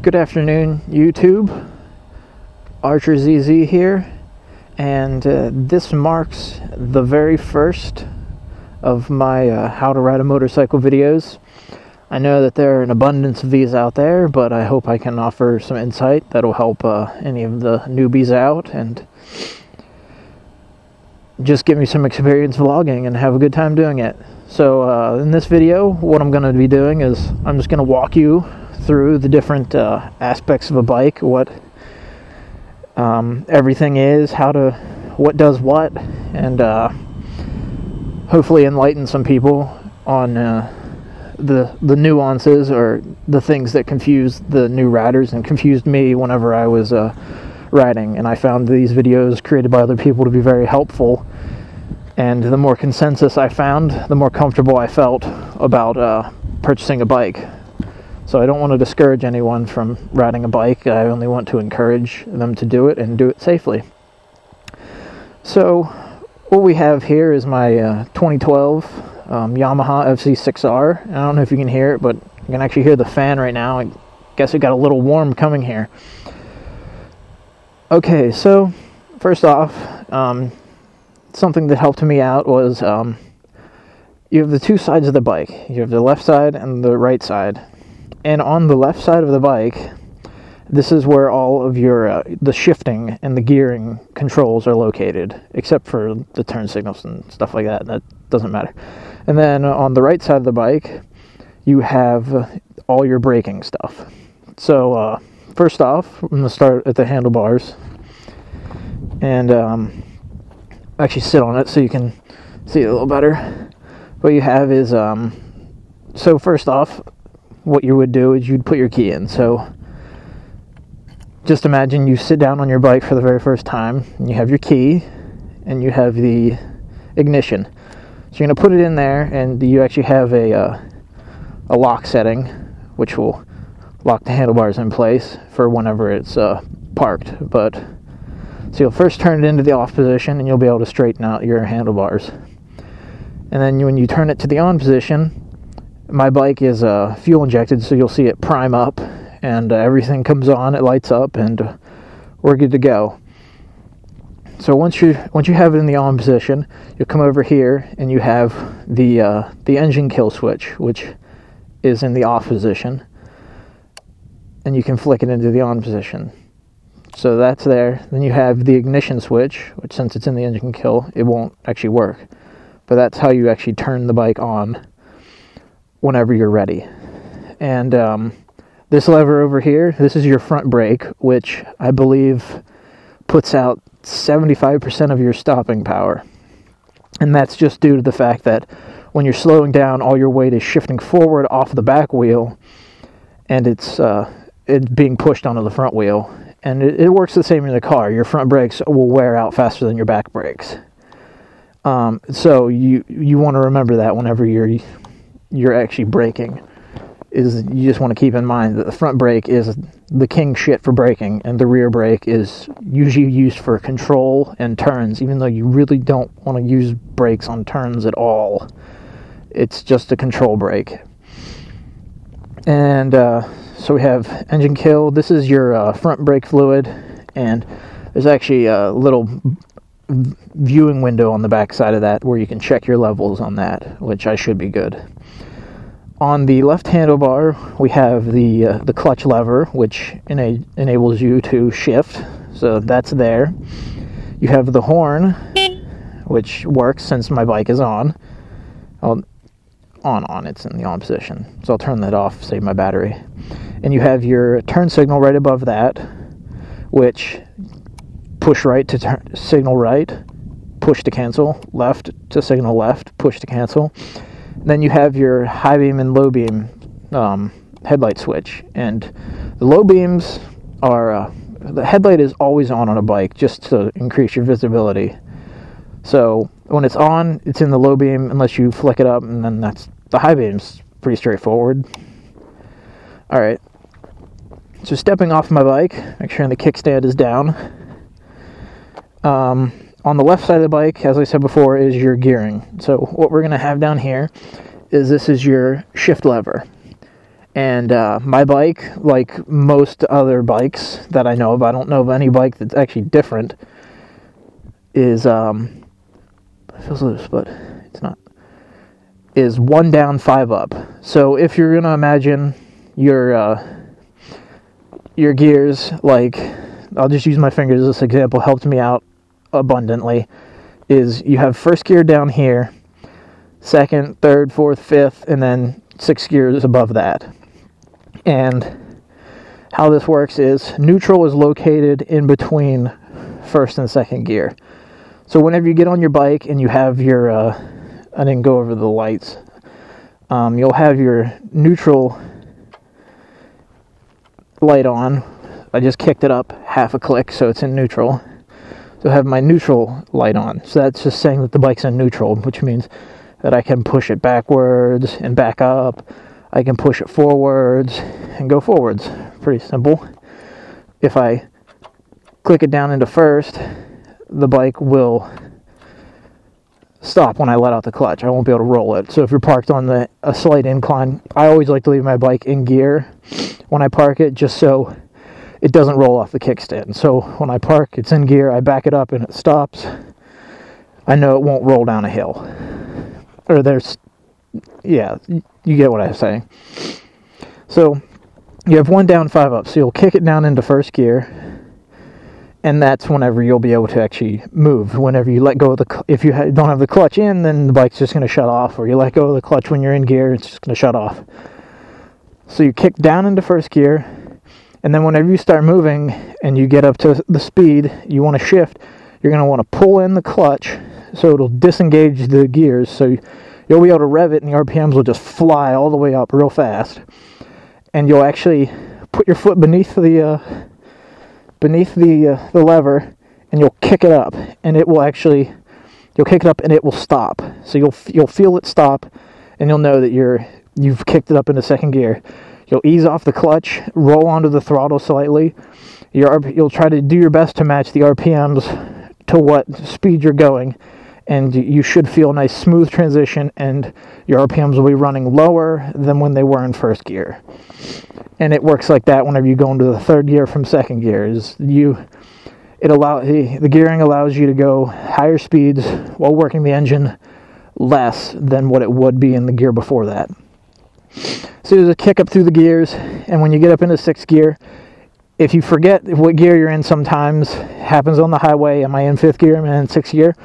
Good afternoon, YouTube. Archer ZZ here, and this marks the very first of my how to ride a motorcycle videos. I know that there are an abundance of these out there, but I hope I can offer some insight that'll help any of the newbies out and just give me some experience vlogging and have a good time doing it. So in this video, what I'm going to be doing is I'm just going to walk you through the different aspects of a bike, what everything is, what does what, and hopefully enlighten some people on the nuances or the things that confuse the new riders and confused me whenever I was riding. And I found these videos created by other people to be very helpful, and the more consensus I found, the more comfortable I felt about purchasing a bike. So I don't want to discourage anyone from riding a bike. I only want to encourage them to do it and do it safely. So what we have here is my 2012 Yamaha FC6R. I don't know if you can hear it, but you can actually hear the fan right now. I guess it got a little warm coming here. Okay, so first off, something that helped me out was you have the two sides of the bike. You have the left side and the right side. And on the left side of the bike, this is where all of your the shifting and the gearing controls are located, except for the turn signals and stuff like that. That doesn't matter. And then on the right side of the bike, you have all your braking stuff. So first off, I'm going to start at the handlebars and actually sit on it so you can see it a little better. What you have is, so first off, what you would do is you'd put your key in. So just imagine you sit down on your bike for the very first time, and you have your key, and you have the ignition. So you're going to put it in there, and you actually have a lock setting, which will lock the handlebars in place for whenever it's parked. But so you'll first turn it into the off position, and you'll be able to straighten out your handlebars. And then when you turn it to the on position, my bike is fuel injected, so you'll see it prime up, and everything comes on, it lights up, and we're good to go. So once you have it in the on position, you'll come over here, and you have the engine kill switch, which is in the off position, and you can flick it into the on position. So that's there. Then you have the ignition switch, which since it's in the engine kill, it won't actually work. But that's how you actually turn the bike on whenever you're ready. And this lever over here, this is your front brake, which I believe puts out 75% of your stopping power. And that's just due to the fact that when you're slowing down, all your weight is shifting forward off the back wheel, and it's being pushed onto the front wheel. And it works the same in the car. Your front brakes will wear out faster than your back brakes. So you want to remember that whenever you're actually braking, is you just want to keep in mind that the front brake is the king shit for braking, and the rear brake is usually used for control and turns, even though you really don't want to use brakes on turns at all. It's just a control brake. And so we have engine kill. This is your front brake fluid, and there's actually a little viewing window on the back side of that where you can check your levels on that, which I should be good. On the left handlebar, we have the clutch lever, which enables you to shift, so that's there. You have the horn, which works since my bike is on. It's in the on position, so I'll turn that off, save my battery. And you have your turn signal right above that, which push right to signal right, push to cancel, left to signal left, push to cancel. Then you have your high beam and low beam headlight switch. And the low beams are, the headlight is always on a bike just to increase your visibility. So when it's on, it's in the low beam unless you flick it up, and then that's the high beam's pretty straightforward. Alright, so stepping off my bike, make sure the kickstand is down. On the left side of the bike, as I said before, is your gearing. So what we're going to have down here is this is your shift lever. And my bike, like most other bikes that I know of, I don't know of any bike that's actually different, is, it feels loose, but it's not, is 1 down, 5 up. So if you're going to imagine your gears, like, I'll just use my fingers as this example, helped me out abundantly, is you have first gear down here, second, third, fourth, fifth, and then 6 gears above that. And how this works is neutral is located in between first and second gear. So whenever you get on your bike and you have your, I didn't go over the lights, you'll have your neutral light on. I just kicked it up half a click so it's in neutral. So I have my neutral light on. So that's just saying that the bike's in neutral, which means that I can push it backwards and back up. I can push it forwards and go forwards. Pretty simple. If I click it down into first, the bike will stop when I let out the clutch. I won't be able to roll it. So if you're parked on a slight incline, I always like to leave my bike in gear when I park it, just so it doesn't roll off the kickstand. So when I park, it's in gear, I back it up and it stops. I know it won't roll down a hill. Or yeah, you get what I'm saying. So you have 1 down, 5 up. So you'll kick it down into first gear, and that's whenever you'll be able to actually move. Whenever you let go of if you don't have the clutch in, then the bike's just going to shut off. Or you let go of the clutch when you're in gear, it's just going to shut off. So you kick down into first gear, and then whenever you start moving and you get up to the speed you want to shift, you're going to want to pull in the clutch so it'll disengage the gears. So you'll be able to rev it and the RPMs will just fly all the way up real fast. And you'll actually put your foot beneath the lever and you'll kick it up, and it will actually, you'll kick it up and it will stop. So you'll feel it stop, and you'll know that you've kicked it up into second gear. You'll ease off the clutch, roll onto the throttle slightly. You'll try to do your best to match the RPMs to what speed you're going, and you should feel a nice smooth transition, and your RPMs will be running lower than when they were in first gear. And it works like that whenever you go into the third gear from second gear. The gearing allows you to go higher speeds while working the engine less than what it would be in the gear before that. So there's a kick up through the gears, and when you get up into sixth gear, if you forget what gear you're in, sometimes happens on the highway, am I in fifth gear, am I in sixth gear,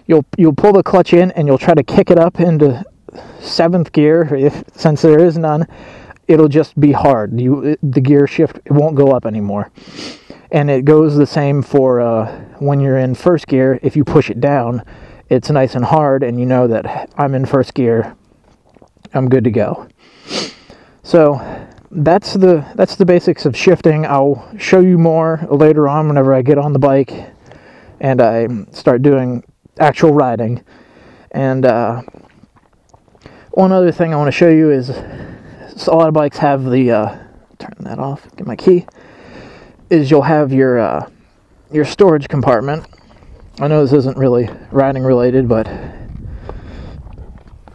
you'll pull the clutch in and you'll try to kick it up into seventh gear. Since there is none, it'll just be hard. The gear shift, it won't go up anymore. And it goes the same for when you're in first gear. If you push it down, it's nice and hard, and you know that I'm in first gear, I'm good to go. So that's the basics of shifting. I'll show you more later on whenever I get on the bike and I start doing actual riding. And one other thing I want to show you is, a lot of bikes have the turn that off, get my key, is you'll have your storage compartment. I know this isn't really riding related, but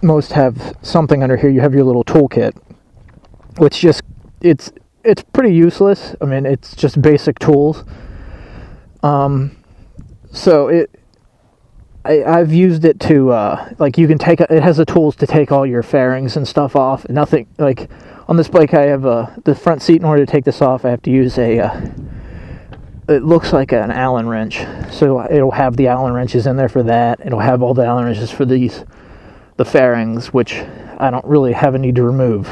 most have something under here. You have your little toolkit, which just it's pretty useless. I mean, it's just basic tools. So I've used it to like, you can it has the tools to take all your fairings and stuff off. Nothing like on this bike, I have the front seat. In order to take this off, I have to use it looks like an Allen wrench. So it'll have the Allen wrenches in there for that. It'll have all the Allen wrenches for the fairings, which I don't really have a need to remove.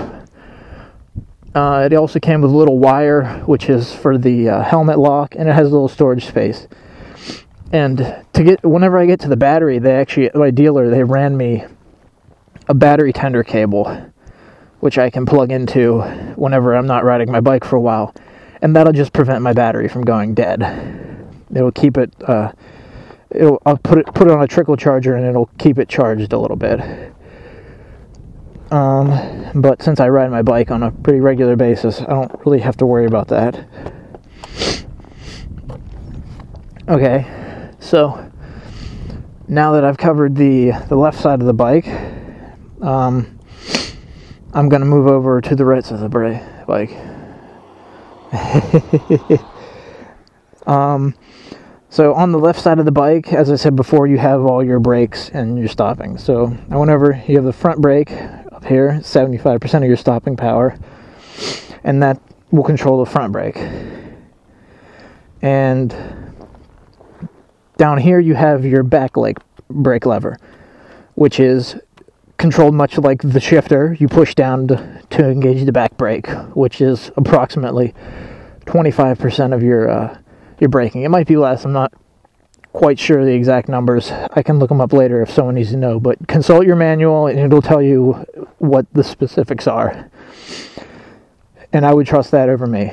It also came with a little wire, which is for the helmet lock, and it has a little storage space. And whenever I get to the battery, my dealer, they ran me a battery tender cable, which I can plug into whenever I'm not riding my bike for a while, and that'll just prevent my battery from going dead. It'll keep it. I'll put it on a trickle charger, and it'll keep it charged a little bit. But since I ride my bike on a pretty regular basis, I don't really have to worry about that. Okay, so now that I've covered the left side of the bike, I'm going to move over to the right side of the bike. So on the left side of the bike, as I said before, you have all your brakes and your stopping. So whenever you have the front brake up here, 75% of your stopping power, and that will control the front brake. And down here you have your back brake lever, which is controlled much like the shifter. You push down to engage the back brake, which is approximately 25% of your braking. It might be less. I'm not quite sure the exact numbers. I can look them up later if someone needs to know. But consult your manual, and it'll tell you what the specifics are. And I would trust that over me.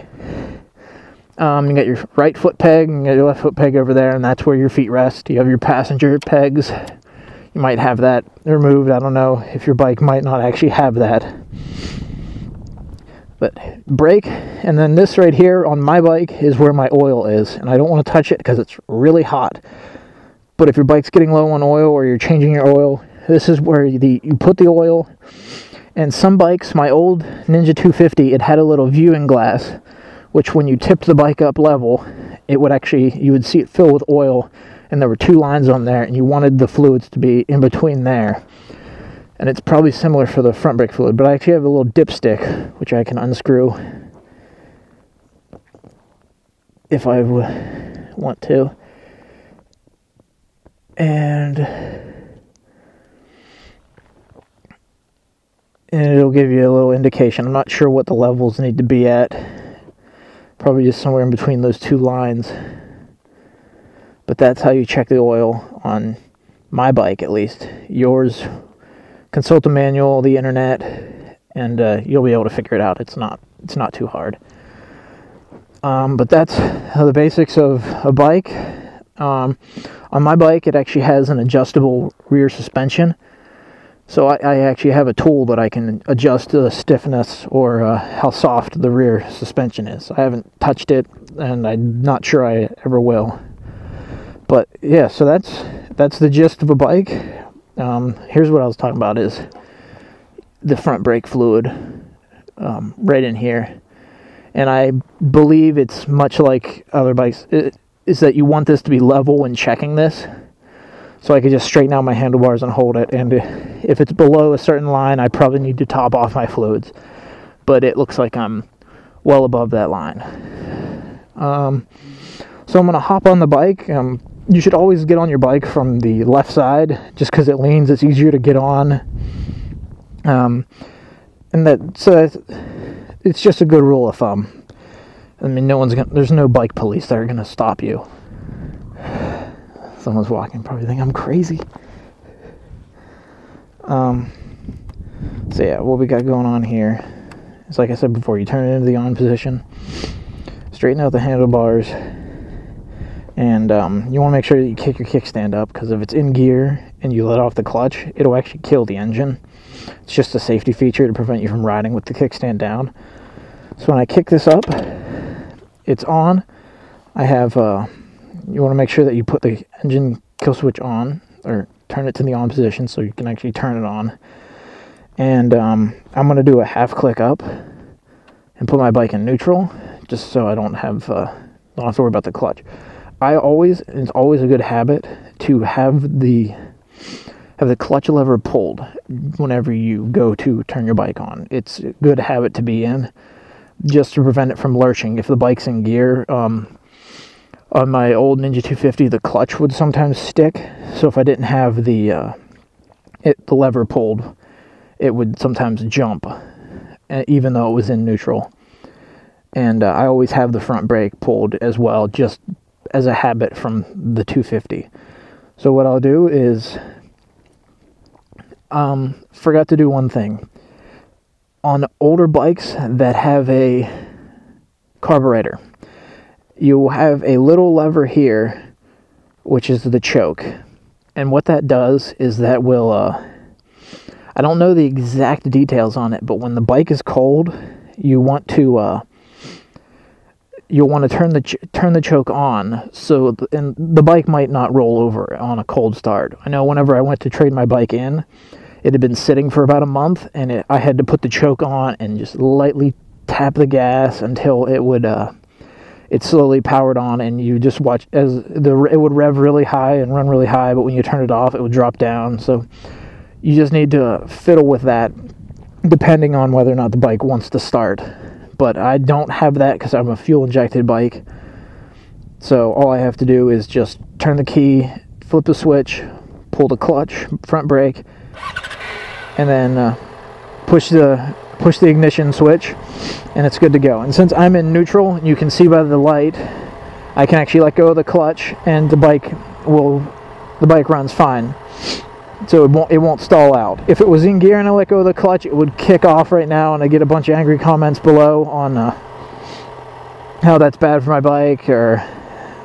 You got your right foot peg, and you got your left foot peg over there, and that's where your feet rest. You have your passenger pegs. You might have that removed. I don't know if your bike might not actually have that. But brake, and then this right here on my bike is where my oil is, and I don't want to touch it because it's really hot. But if your bike's getting low on oil or you're changing your oil, this is where you put the oil. And some bikes, my old Ninja 250, it had a little viewing glass, which when you tipped the bike up level, you would see it fill with oil, and there were 2 lines on there, and you wanted the fluids to be in between there. And it's probably similar for the front brake fluid, but I actually have a little dipstick, which I can unscrew if I want to. And it'll give you a little indication. I'm not sure what the levels need to be at. Probably just somewhere in between those 2 lines. But that's how you check the oil on my bike, at least. Yours, consult the manual, the internet, and you'll be able to figure it out. It's not too hard. But that's the basics of a bike. On my bike, it actually has an adjustable rear suspension. So I actually have a tool that I can adjust the stiffness or how soft the rear suspension is. I haven't touched it, and I'm not sure I ever will. But yeah, so that's the gist of a bike. Here's what I was talking about is the front brake fluid right in here. And I believe it's much like other bikes, is that you want this to be level when checking this. So I could just straighten out my handlebars and hold it. And if it's below a certain line, I probably need to top off my fluids. But it looks like I'm well above that line. So I'm going to hop on the bike. You should always get on your bike from the left side, just because it leans. It's easier to get on. It's just a good rule of thumb. I mean, there's no bike police that are going to stop you. Someone's walking, probably think I'm crazy. So yeah, what we got going on here is, like I said before, you turn it into the on position, straighten out the handlebars, and you want to make sure that you kick your kickstand up, because if it's in gear and you let off the clutch, it'll actually kill the engine. It's just a safety feature to prevent you from riding with the kickstand down. So when I kick this up, it's on. I have you want to make sure that you put the engine kill switch on, or turn it to the on position so you can actually turn it on. And I'm going to do a half click up and put my bike in neutral, just so I don't have to worry about the clutch. It's always a good habit to have the clutch lever pulled whenever you go to turn your bike on. It's a good habit to be in, just to prevent it from lurching. If the bike's in gear, on my old Ninja 250, the clutch would sometimes stick. So if I didn't have the lever pulled, it would sometimes jump, even though it was in neutral. And I always have the front brake pulled as well, just as a habit from the 250. So what I'll do is, forgot to do one thing. On older bikes that have a carburetor, you have a little lever here, which is the choke. And what that does is that will, I don't know the exact details on it, but when the bike is cold, you'll want to turn the choke on, and the bike might not roll over on a cold start. I know whenever I went to trade my bike in, it had been sitting for about a month, and I had to put the choke on and just lightly tap the gas until it would it slowly powered on, and you just watch as it would rev really high and run really high, but when you turn it off it would drop down. So you just need to fiddle with that depending on whether or not the bike wants to start. But I don't have that because I'm a fuel injected bike, so all I have to do is just turn the key, flip the switch, pull the clutch, front brake, and then push the ignition switch, and it's good to go. And since I'm in neutral, you can see by the light, I can actually let go of the clutch, and the bike runs fine. So it won't stall out. If it was in gear and I let go of the clutch, it would kick off right now, and I get a bunch of angry comments below on how that's bad for my bike, or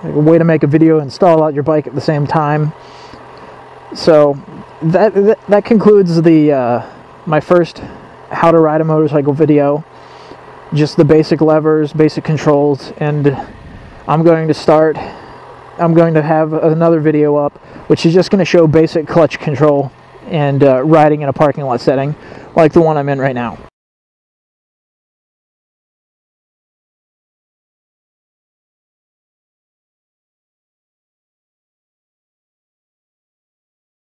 a way to make a video and stall out your bike at the same time. So that concludes the my first how to ride a motorcycle video. Just the basic levers, basic controls, and I'm going to have another video up which is just going to show basic clutch control and riding in a parking lot setting like the one I'm in right now.